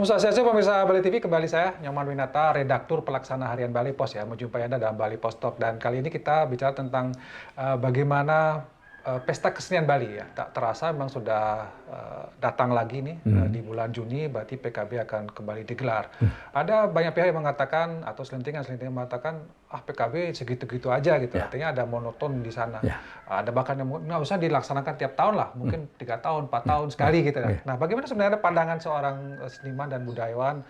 Om Swastiastu, pemirsa Bali TV, kembali saya Nyoman Winata, redaktur pelaksana harian Bali Pos ya, menjumpai Anda dalam Bali Pos Talk. Dan kali ini kita bicara tentang bagaimana pesta kesenian Bali ya. Tak terasa memang sudah datang lagi nih di bulan Juni, berarti PKB akan kembali digelar. Ada banyak pihak yang mengatakan atau selentingan-selentingan mengatakan PKB segitu-gitu aja gitu. Artinya ada monoton di sana. Ada bahkan yang nggak usah dilaksanakan tiap tahun lah, mungkin 3 tahun, 4 tahun sekali gitu. Nah, bagaimana sebenarnya pandangan seorang seniman dan budayawan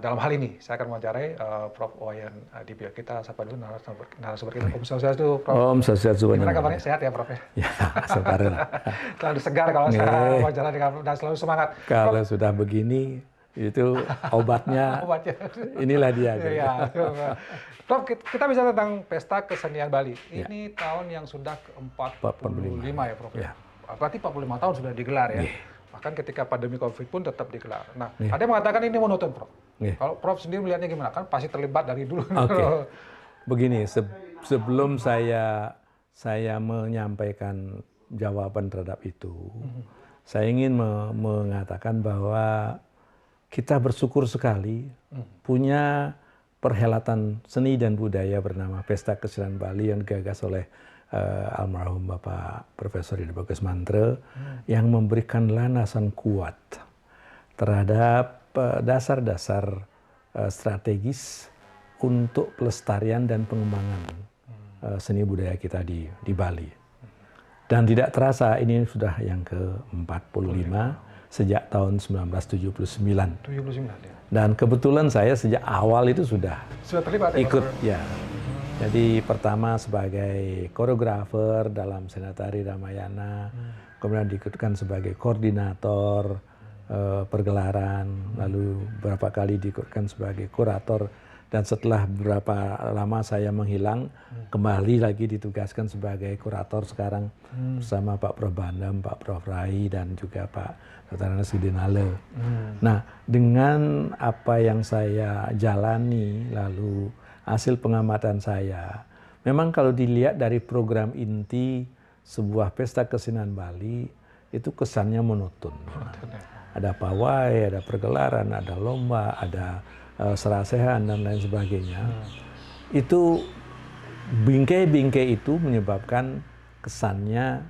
dalam hal ini? Saya akan mewawancarai Prof. Wayan Dibio. Kita sapa dulu narasumber kita. Om Swastiastu, Prof. Om Swastiastu. Gimana kabarnya? Sehat ya, Prof? Ya, sekarang. Selalu segar kalau saya wawancara dan selalu semangat. Kalau Prof. sudah begini, itu obatnya. Inilah dia. Ya, Prof, kita bicara tentang pesta kesenian Bali. Ini tahun yang sudah ke-45 ya, Prof. Ya. Berarti 45 tahun sudah digelar ya. Bahkan ketika pandemi COVID pun tetap digelar. Nah, ada yang mengatakan ini monoton, Prof. Kalau Prof sendiri melihatnya gimana? Kan pasti terlibat dari dulu. Begini, sebelum saya menyampaikan jawaban terhadap itu, saya ingin mengatakan bahwa kita bersyukur sekali punya perhelatan seni dan budaya bernama Pesta Kesenian Bali yang digagas oleh almarhum Bapak Profesor Ida Bagus Mantre yang memberikan landasan kuat terhadap dasar-dasar strategis untuk pelestarian dan pengembangan seni budaya kita di Bali. Dan tidak terasa ini sudah yang ke-45 sejak tahun 1979. Ya. Dan kebetulan saya sejak awal itu sudah terlibat ikut ya. Jadi pertama sebagai koreografer dalam Senatari Ramayana, kemudian diikutkan sebagai koordinator pergelaran, lalu beberapa kali diikutkan sebagai kurator, dan setelah beberapa lama saya menghilang, kembali lagi ditugaskan sebagai kurator sekarang bersama Pak Prof. Bandam, Pak Prof. Rai, dan juga Pak Dr. Anas Gidinale. Nah, dengan apa yang saya jalani, lalu hasil pengamatan saya, memang kalau dilihat dari program inti sebuah pesta kesenian Bali, itu kesannya monoton. Ada pawai, ada pergelaran, ada lomba, ada serasehan dan lain sebagainya. Itu bingkai-bingkai itu menyebabkan kesannya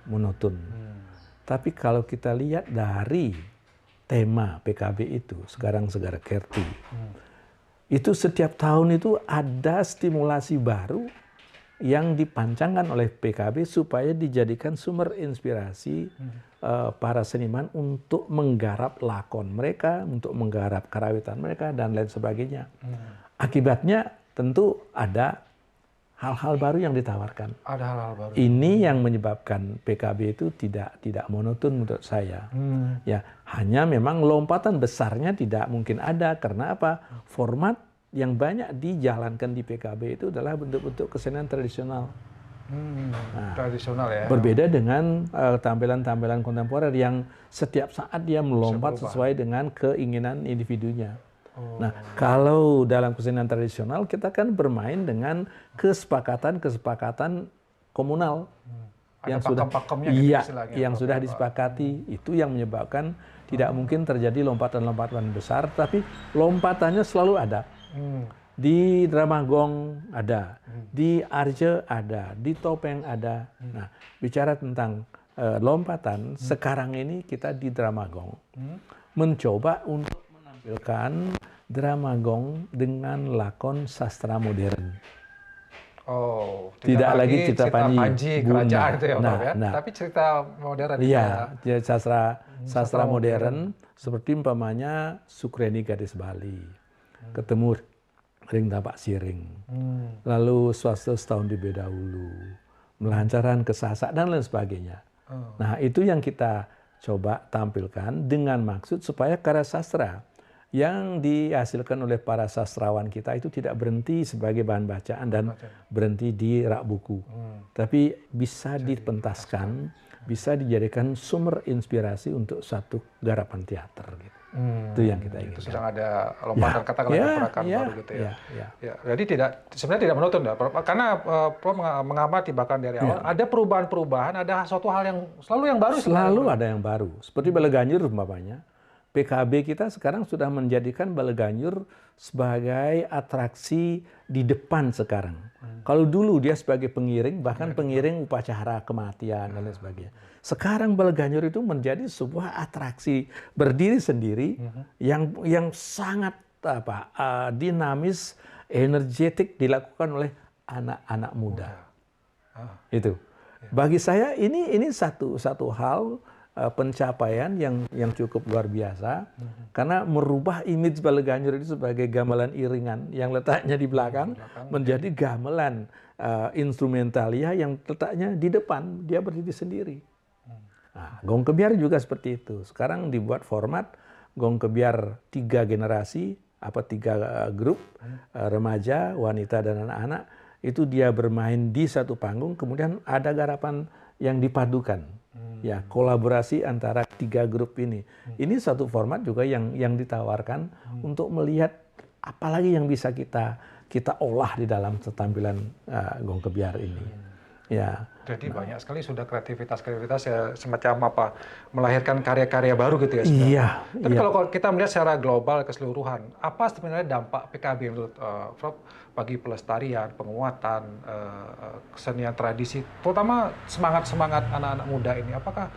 monoton. Tapi kalau kita lihat dari tema PKB itu, sekarang Segara Kerti, itu setiap tahun itu ada stimulasi baru yang dipancangkan oleh PKB supaya dijadikan sumber inspirasi para seniman untuk menggarap lakon mereka, untuk menggarap karawitan mereka, dan lain sebagainya. Akibatnya tentu ada hal-hal baru yang ditawarkan. Ada hal-hal baru. Ini yang menyebabkan PKB itu tidak monoton menurut saya. Ya, hanya memang lompatan besarnya tidak mungkin ada. Karena apa? Format yang banyak dijalankan di PKB itu adalah bentuk-bentuk kesenian tradisional. Tradisional ya. Berbeda dengan tampilan-tampilan kontemporer yang setiap saat dia melompat sesuai dengan keinginan individunya. Nah, kalau dalam kesenian tradisional kita kan bermain dengan kesepakatan komunal yang sudah yang sudah disepakati. Itu yang menyebabkan tidak mungkin terjadi lompatan-lompatan besar, tapi lompatannya selalu ada. Di drama gong ada, di arje ada, di topeng ada. Nah, bicara tentang lompatan, sekarang ini kita di drama gong mencoba untuk menampilkan drama gong dengan lakon sastra modern. Tidak lagi cerita Panji kerajaan itu ya, Prof, ya? Tapi cerita modern. Iya, sastra modern seperti umpamanya Sukreni Gadis Bali, ketemu Ring Tapak Siring, lalu Swasta Setahun di Bedahulu, Melancaran Kesasak, dan lain sebagainya. Nah, itu yang kita coba tampilkan dengan maksud supaya karya sastra yang dihasilkan oleh para sastrawan kita itu tidak berhenti sebagai bahan bacaan dan berhenti di rak buku. Tapi bisa dipentaskan, bisa dijadikan sumber inspirasi untuk satu garapan teater. Gitu. Itu yang kita inginkan. Itu sedang ada lompatan kata-kata gerakan baru gitu ya. Jadi sebenarnya tidak monoton ya, karena Prof mengamati bahkan dari awal ada perubahan-perubahan, ada suatu hal yang selalu yang baru. Selalu ada yang baru. Seperti Bala Ganjir umpamanya. PKB kita sekarang sudah menjadikan Baleganjur sebagai atraksi di depan sekarang. Kalau dulu dia sebagai pengiring, bahkan pengiring upacara kematian dan lain sebagainya. Sekarang Baleganjur itu menjadi sebuah atraksi berdiri sendiri yang sangat dinamis, energetik dilakukan oleh anak-anak muda. Itu. Bagi saya ini satu hal pencapaian yang cukup luar biasa karena merubah image Baleganjur itu sebagai gamelan iringan yang letaknya di belakang menjadi gamelan instrumentalia yang letaknya di depan, dia berdiri sendiri. Nah, gong kebiar juga seperti itu. Sekarang dibuat format gong kebiar 3 generasi, 3 grup, remaja, wanita dan anak-anak, itu dia bermain di satu panggung, kemudian ada garapan yang dipadukan. Ya, kolaborasi antara 3 grup ini. Ini satu format juga yang ditawarkan untuk melihat apalagi yang bisa kita olah di dalam tampilan gong kebiar ini. Ya. Jadi banyak sekali sudah kreativitas ya, semacam melahirkan karya-karya baru gitu ya sebenarnya. Iya. Tapi kalau kita melihat secara global keseluruhan, apa sebenarnya dampak PKB menurut Prof bagi pelestarian, penguatan kesenian tradisi, terutama semangat anak-anak muda ini? Apakah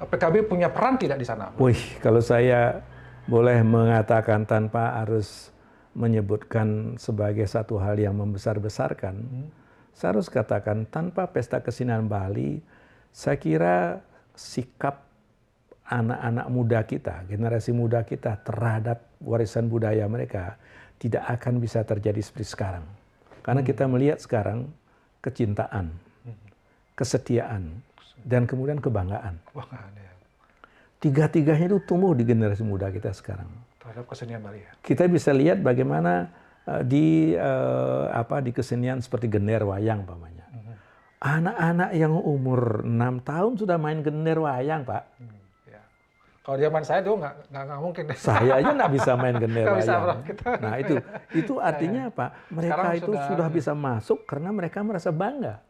PKB punya peran tidak di sana? Wih, kalau saya boleh mengatakan tanpa harus menyebutkan sebagai satu hal yang membesar-besarkan, saya harus katakan tanpa Pesta Kesenian Bali, saya kira sikap anak-anak muda kita, generasi muda kita terhadap warisan budaya mereka tidak akan bisa terjadi seperti sekarang. Karena kita melihat sekarang kecintaan, kesetiaan, dan kemudian kebanggaan. Tiga-tiganya itu tumbuh di generasi muda kita sekarang. Terhadap kesenian Bali ya? Kita bisa lihat bagaimana di kesenian seperti gender wayang pamannya. Anak-anak yang umur 6 tahun sudah main gender wayang, Pak. Ya. Kalau zaman saya dulu nggak mungkin. Saya aja nggak bisa main gender wayang. Bisa, Bro, kita. Nah itu artinya apa? Mereka itu sudah bisa masuk karena mereka merasa bangga.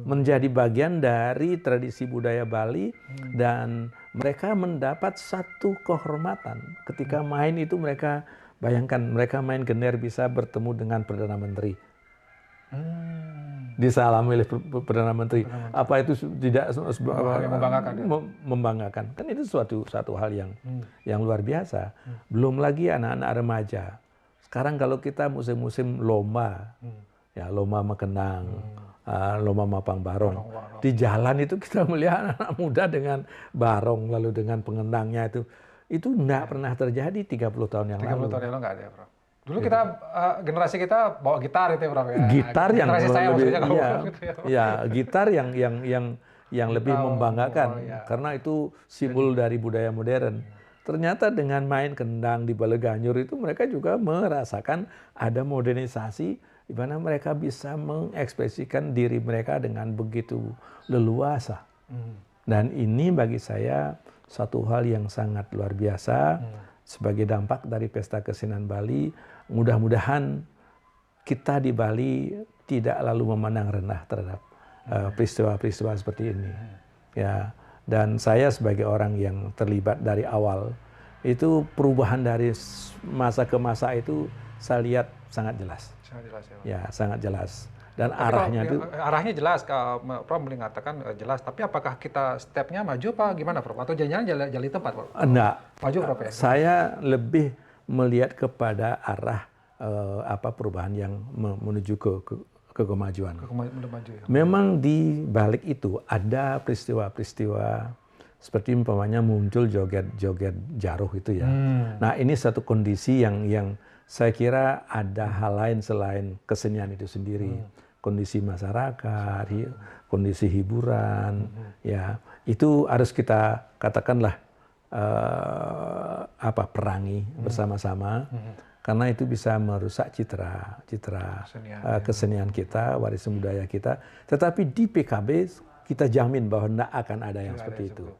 Menjadi bagian dari tradisi budaya Bali dan mereka mendapat satu kehormatan. Ketika main itu mereka bayangkan mereka main gender bisa bertemu dengan Perdana Menteri. Disalami oleh Perdana Menteri. Apa itu tidak membanggakan? Kan itu suatu hal yang luar biasa. Belum lagi anak-anak remaja. Sekarang kalau kita musim-musim lomba, ya lomba Makenang, lomba Mapang Barong. Di jalan itu kita melihat anak muda dengan barong lalu dengan pengendangnya itu enggak pernah terjadi 30 tahun yang lalu. 30 tahun yang lalu enggak ada ya, Prof. Dulu kita, generasi kita bawa gitar itu ya, Prof. Ya. Gitar yang lebih, gitar yang lebih membanggakan. Karena itu simbol dari budaya modern. Ternyata dengan main kendang di Baleganjur itu mereka juga merasakan ada modernisasi di mana mereka bisa mengekspresikan diri mereka dengan begitu leluasa. Dan ini bagi saya satu hal yang sangat luar biasa sebagai dampak dari Pesta Kesenian Bali. Mudah-mudahan kita di Bali tidak lalu memandang rendah terhadap peristiwa-peristiwa seperti ini. Ya, dan saya sebagai orang yang terlibat dari awal, itu perubahan dari masa ke masa itu saya lihat sangat jelas. Sangat jelas ya, Pak. Ya, sangat jelas. Dan arahnya itu arahnya jelas, Prof mengatakan jelas. Tapi apakah kita stepnya maju apa gimana, Prof? Atau jangan-jangan jalan tempat, Prof? Enggak. Maju, Prof ya? Saya lebih melihat kepada arah perubahan yang menuju ke kemajuan. Ya. Memang di balik itu ada peristiwa-peristiwa seperti umpamanya muncul joget-joget jaruh itu ya. Nah, ini satu kondisi yang saya kira ada hal lain selain kesenian itu sendiri. Kondisi masyarakat, kondisi hiburan, ya itu harus kita katakanlah perangi bersama-sama, karena itu bisa merusak citra kesenian kita, warisan budaya kita. Tetapi di PKB kita jamin bahwa tidak akan ada yang seperti itu.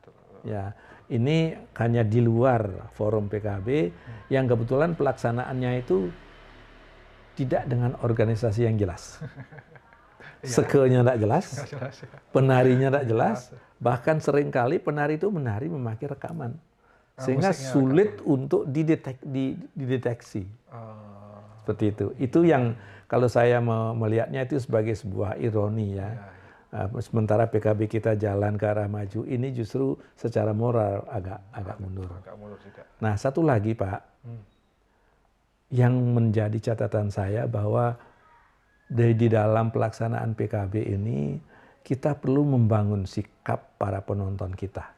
Ya, ini hanya di luar forum PKB yang kebetulan pelaksanaannya itu tidak dengan organisasi yang jelas. Sekenya tidak jelas, penarinya tidak jelas, bahkan seringkali penari itu menari memakai rekaman. sehingga musiknya sulit untuk dideteksi. Seperti itu. Itu yang kalau saya melihatnya itu sebagai sebuah ironi ya. Sementara PKB kita jalan ke arah maju, ini justru secara moral agak mundur. Agak mundur juga. Nah, satu lagi Pak, yang menjadi catatan saya bahwa di dalam pelaksanaan PKB ini kita perlu membangun sikap para penonton kita.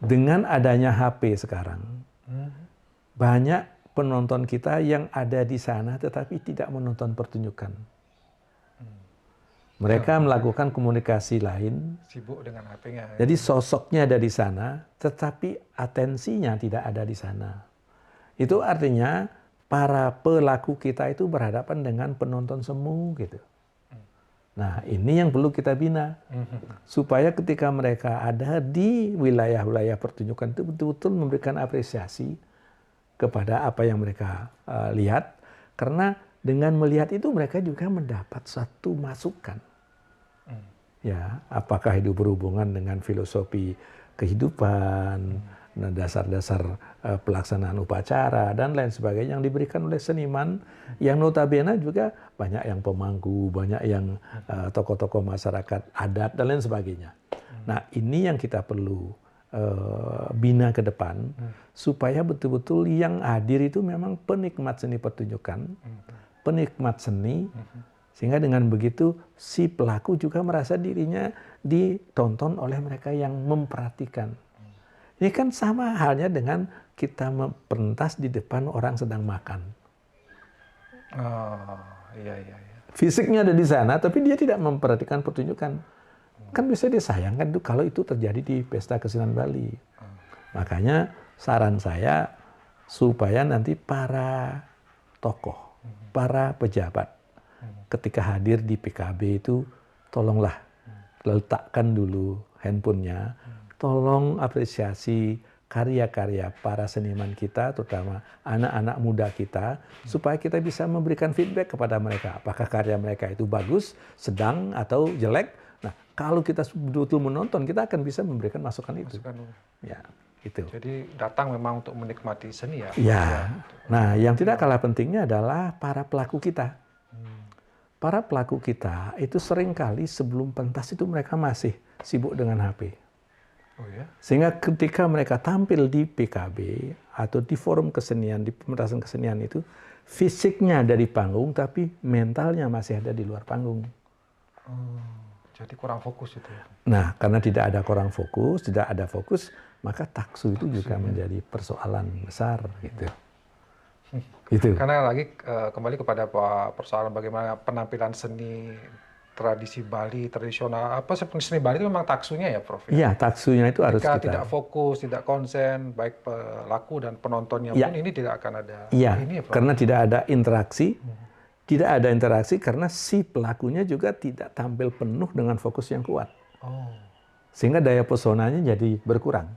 Dengan adanya HP sekarang, banyak penonton kita yang ada di sana tetapi tidak menonton pertunjukan. Mereka melakukan komunikasi lain. Sibuk dengan HP-nya. Jadi sosoknya ada di sana, tetapi atensinya tidak ada di sana. Itu artinya para pelaku kita itu berhadapan dengan penonton semu gitu. Nah, ini yang perlu kita bina. Supaya ketika mereka ada di wilayah-wilayah pertunjukan itu betul-betul memberikan apresiasi kepada apa yang mereka lihat. Karena dengan melihat itu mereka juga mendapat satu masukan. Ya, apakah itu berhubungan dengan filosofi kehidupan, dasar-dasar pelaksanaan upacara dan lain sebagainya yang diberikan oleh seniman yang notabene juga banyak yang pemangku, banyak yang tokoh-tokoh masyarakat adat dan lain sebagainya. Nah, ini yang kita perlu bina ke depan supaya betul-betul yang hadir itu memang penikmat seni pertunjukan, penikmat seni. Sehingga dengan begitu si pelaku juga merasa dirinya ditonton oleh mereka yang memperhatikan. Ini kan sama halnya dengan kita pentas di depan orang sedang makan. Oh, iya. Fisiknya ada di sana, tapi dia tidak memperhatikan pertunjukan. Kan bisa disayangkan itu kalau itu terjadi di Pesta Kesenian Bali. Makanya saran saya supaya nanti para tokoh, para pejabat, ketika hadir di PKB itu tolonglah letakkan dulu handphonenya, tolong apresiasi karya-karya para seniman kita, terutama anak-anak muda kita, supaya kita bisa memberikan feedback kepada mereka. Apakah karya mereka itu bagus, sedang, atau jelek. Nah, kalau kita betul-betul menonton, kita akan bisa memberikan masukan itu. Ya, itu. Jadi datang memang untuk menikmati seni ya? Ya. Nah, yang tidak kalah pentingnya adalah para pelaku kita. Para pelaku kita itu seringkali sebelum pentas itu mereka masih sibuk dengan HP. Oh ya? Sehingga ketika mereka tampil di PKB atau di forum kesenian, di pementasan kesenian itu, fisiknya ada di panggung tapi mentalnya masih ada di luar panggung. Jadi kurang fokus itu. Nah, karena tidak ada fokus, maka taksu itu juga menjadi persoalan besar gitu. Itu. Karena lagi kembali kepada persoalan bagaimana penampilan seni tradisi Bali tradisional, apa seperti seni Bali itu memang taksunya ya, Prof? Iya, taksunya itu harus Jika kita. tidak fokus, tidak konsen, baik pelaku dan penontonnya pun ini tidak akan ada. Iya, ini ya, Prof? karena tidak ada interaksi. Tidak ada interaksi karena si pelakunya juga tidak tampil penuh dengan fokus yang kuat. Sehingga daya pesonanya jadi berkurang.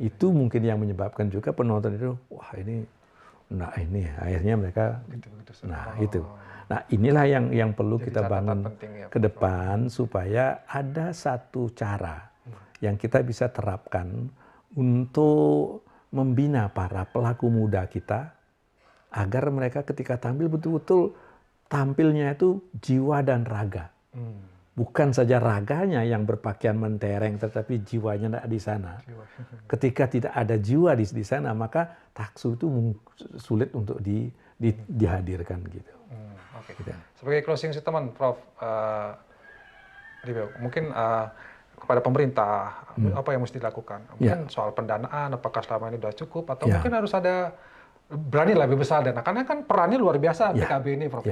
Itu mungkin yang menyebabkan juga penonton itu, wah ini akhirnya mereka, itu. Nah, inilah yang perlu Jadi kita bangun ya, ke depan supaya ada satu cara yang kita bisa terapkan untuk membina para pelaku muda kita agar mereka ketika tampil betul-betul tampilnya itu jiwa dan raga. Bukan saja raganya yang berpakaian mentereng, tetapi jiwanya tidak di sana. Ketika tidak ada jiwa di sana, maka taksu itu sulit untuk dihadirkan gitu. Oke. Gitu. Sebagai closing statement, Prof, mungkin kepada pemerintah apa yang mesti dilakukan? Mungkin soal pendanaan, apakah selama ini sudah cukup atau mungkin harus ada berani lebih besar dana, karena kan perannya luar biasa PKB ini, Prof.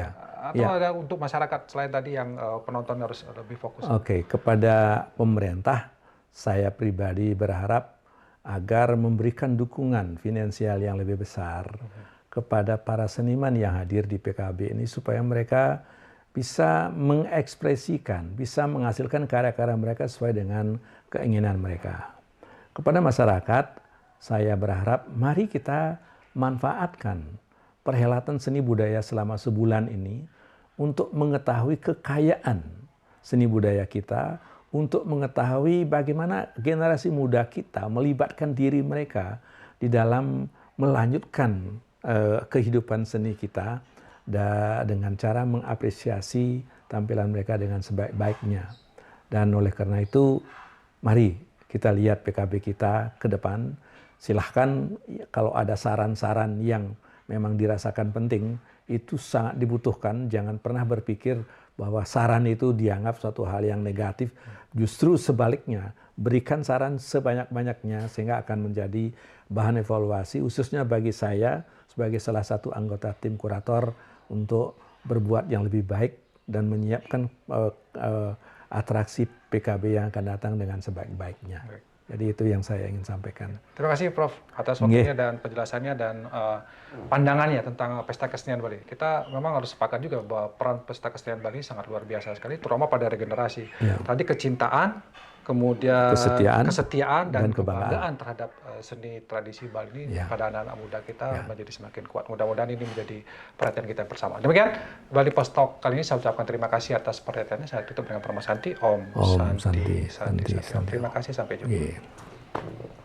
Atau ada untuk masyarakat selain tadi yang penonton harus lebih fokus. Oke, kepada pemerintah saya pribadi berharap agar memberikan dukungan finansial yang lebih besar kepada para seniman yang hadir di PKB ini supaya mereka bisa mengekspresikan, bisa menghasilkan karya-karya mereka sesuai dengan keinginan mereka. Kepada masyarakat, saya berharap mari kita manfaatkan perhelatan seni budaya selama sebulan ini untuk mengetahui kekayaan seni budaya kita, untuk mengetahui bagaimana generasi muda kita melibatkan diri mereka di dalam melanjutkan kehidupan seni kita dengan cara mengapresiasi tampilan mereka dengan sebaik-baiknya. Dan oleh karena itu, mari kita lihat PKB kita ke depan. Silahkan kalau ada saran-saran yang memang dirasakan penting, itu sangat dibutuhkan. Jangan pernah berpikir bahwa saran itu dianggap suatu hal yang negatif. Justru sebaliknya, berikan saran sebanyak-banyaknya sehingga akan menjadi bahan evaluasi, khususnya bagi saya sebagai salah satu anggota tim kurator untuk berbuat yang lebih baik dan menyiapkan atraksi PKB yang akan datang dengan sebaik-baiknya. Jadi itu yang saya ingin sampaikan. Terima kasih Prof atas waktunya dan penjelasannya dan pandangannya tentang Pesta Kesenian Bali. Kita memang harus sepakat juga bahwa peran Pesta Kesenian Bali sangat luar biasa sekali, terutama pada regenerasi. Ya. Tadi kecintaan, kemudian kesetiaan dan kebanggaan terhadap seni tradisi Bali ini pada anak-anak muda kita menjadi semakin kuat. Mudah-mudahan ini menjadi perhatian kita bersama. Demikian Bali Post Talk kali ini saya ucapkan terima kasih atas perhatiannya. Saya tutup dengan Perma Santi. Om Santi. Terima kasih, sampai jumpa.